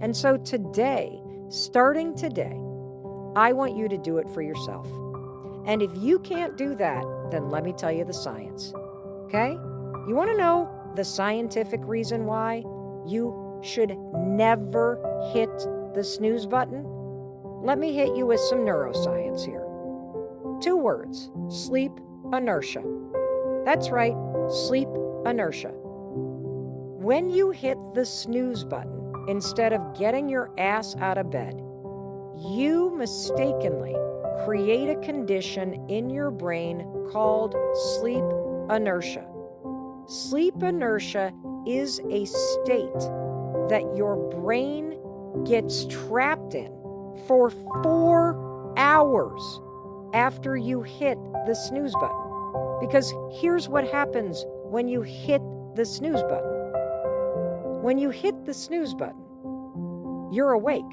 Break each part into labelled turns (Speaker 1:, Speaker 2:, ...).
Speaker 1: And so today, starting today, I want you to do it for yourself. And if you can't do that, then let me tell you the science. Okay? You want to know the scientific reason why you should never hit the snooze button? Let me hit you with some neuroscience here. 2 words: sleep inertia. That's right, sleep inertia. When you hit the snooze button, instead of getting your ass out of bed, you mistakenly create a condition in your brain called sleep inertia. Sleep inertia is a state that your brain gets trapped in for 4 hours after you hit the snooze button. Because here's what happens when you hit the snooze button. When you hit the snooze button, you're awake.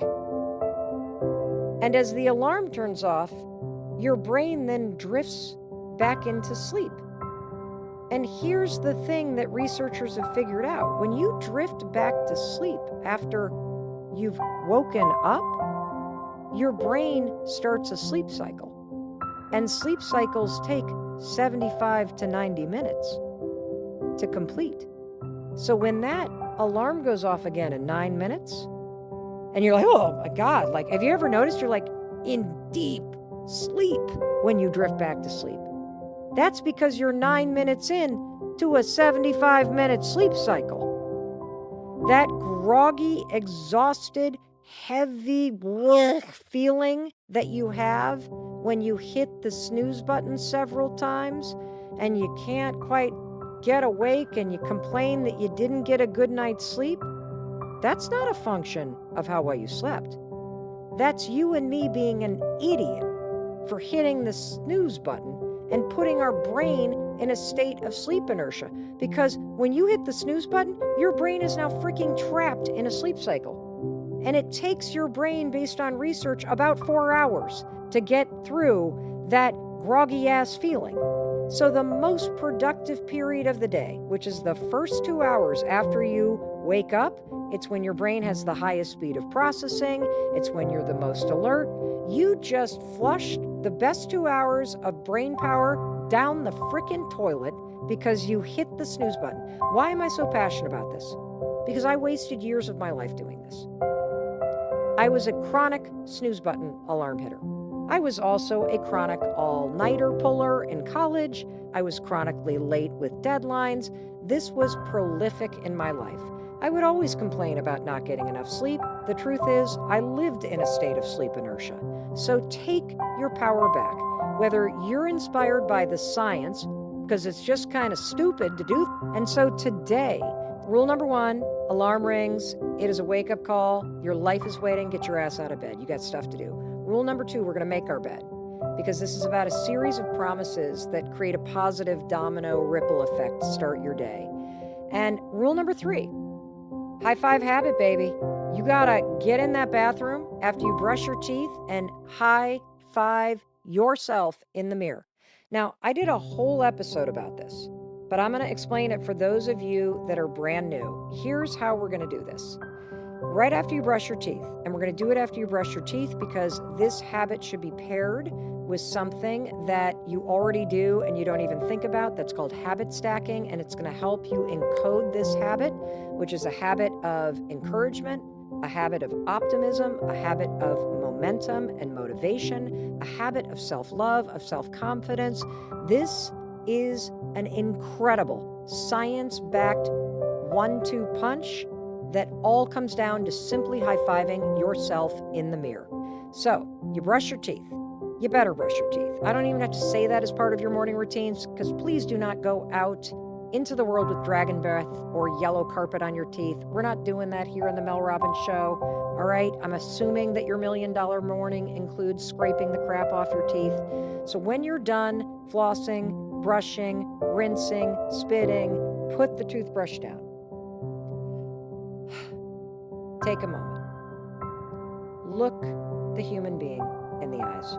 Speaker 1: And as the alarm turns off, your brain then drifts back into sleep. And here's the thing that researchers have figured out. When you drift back to sleep after you've woken up, your brain starts a sleep cycle. And sleep cycles take 75 to 90 minutes to complete. So when that alarm goes off again in 9 minutes, and you're like, oh my God, like, have you ever noticed you're like in deep sleep when you drift back to sleep? That's because you're 9 minutes in to a 75-minute sleep cycle. That groggy, exhausted, heavy feeling that you have when you hit the snooze button several times and you can't quite get awake and you complain that you didn't get a good night's sleep, that's not a function of how well you slept. That's you and me being an idiot for hitting the snooze button and putting our brain in a state of sleep inertia. Because when you hit the snooze button, your brain is now freaking trapped in a sleep cycle. And it takes your brain, based on research, about 4 hours to get through that groggy ass feeling. So the most productive period of the day, which is the first 2 hours after you wake up, it's when your brain has the highest speed of processing. It's when you're the most alert. You just flushed the best 2 hours of brain power down the frickin' toilet because you hit the snooze button. Why am I so passionate about this? Because I wasted years of my life doing this. I was a chronic snooze button alarm hitter. I was also a chronic all-nighter puller in college. I was chronically late with deadlines. This was prolific in my life. I would always complain about not getting enough sleep. The truth is, I lived in a state of sleep inertia. So take your power back. Whether you're inspired by the science, because it's just kind of stupid to do. And so today, rule number 1, alarm rings. It is a wake-up call. Your life is waiting. Get your ass out of bed. You got stuff to do. Rule number 2, we're going to make our bed, because this is about a series of promises that create a positive domino ripple effect to start your day. And rule number 3, high five habit, baby. You got to get in that bathroom after you brush your teeth and high five yourself in the mirror. Now, I did a whole episode about this, but I'm going to explain it for those of you that are brand new. Here's how we're going to do this. Right after you brush your teeth, and we're going to do it after you brush your teeth because this habit should be paired with something that you already do and you don't even think about. That's called habit stacking, and it's going to help you encode this habit, which is a habit of encouragement, a habit of optimism, a habit of momentum and motivation, a habit of self-love, of self-confidence. This is an incredible science-backed 1-2 punch that all comes down to simply high-fiving yourself in the mirror. So, you brush your teeth. You better brush your teeth. I don't even have to say that as part of your morning routines, because please do not go out into the world with dragon breath or yellow carpet on your teeth. We're not doing that here in the Mel Robbins Show, all right? I'm assuming that your $1 million morning includes scraping the crap off your teeth. So when you're done flossing, brushing, rinsing, spitting, put the toothbrush down. Take a moment. Look the human being in the eyes.